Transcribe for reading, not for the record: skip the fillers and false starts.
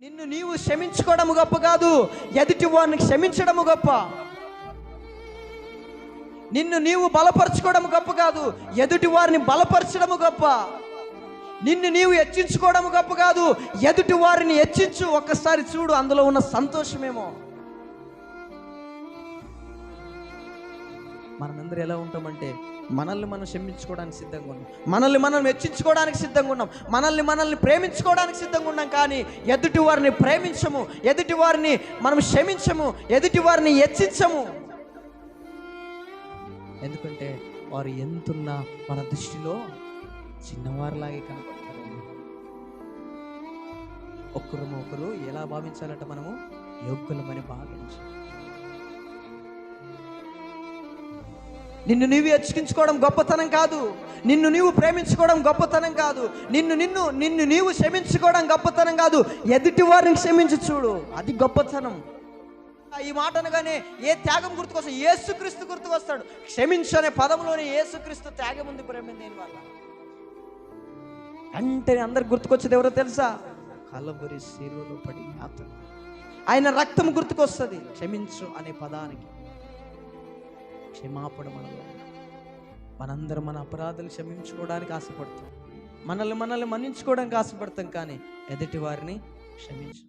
నిన్ను నీవు క్షమించుకోవడం గొప్ప కాదు, ఎదుటి వారిని క్షమించడం గొప్ప. నిన్ను నీవు బలపరచుకోవడం గొప్ప కాదు, ఎదుటి వారిని బలపరచడం గొప్ప. నిన్ను నీవు హెచ్చించుకోవడం గొప్ప కాదు, ఎదుటి వారిని హెచ్చించు. ఒక్కసారి చూడు, అందులో ఉన్న సంతోషమేమో. మనమందరూ ఎలా ఉంటామంటే, మనల్ని మనం క్షమించుకోవడానికి సిద్ధంగా ఉన్నాం, మనల్ని మనం హెచ్చించుకోవడానికి సిద్ధంగా ఉన్నాం, మనల్ని ప్రేమించుకోవడానికి సిద్ధంగా ఉన్నాం. కానీ ఎదుటి వారిని ప్రేమించము, ఎదుటి వారిని మనం క్షమించము, ఎదుటి వారిని హెచ్చించము. ఎందుకంటే వారు ఎంతున్నా మన దృష్టిలో చిన్నవారిలాగే కనపడతారు. ఒకరు ఎలా భావించాలంటే, మనము యోగ్యులమని భావించాలి. నిన్ను నీవు హెచ్చించుకోవడం గొప్పతనం కాదు, నిన్ను నీవు ప్రేమించుకోవడం గొప్పతనం కాదు, నిన్ను నీవు క్షమించుకోవడం గొప్పతనం కాదు, ఎదుటి వారిని క్షమించి చూడు, అది గొప్పతనం. ఈ మాట అనగానే ఏ త్యాగం గుర్తుకొస్తాడు? యేసుక్రీస్తు గుర్తుకొస్తాడు. క్షమించు అనే పదంలోనే యేసుక్రీస్తు త్యాగం ఉంది. ప్రేమ దేని వల్ల అంటే అందరికి గుర్తుకొచ్చేది ఎవరో తెలుసా? కలవరి శిలువలో పడి అతను, ఆయన రక్తం గుర్తుకొస్తుంది. క్షమించు అనే పదానికి క్షమాపణ మనలో. మనందరం మన అపరాధాలు క్షమించుకోవడానికి ఆశపడతాం, మనల్ని మన్నించుకోవడానికి ఆశపడతాం, కానీ ఎదుటి వారిని క్షమించు.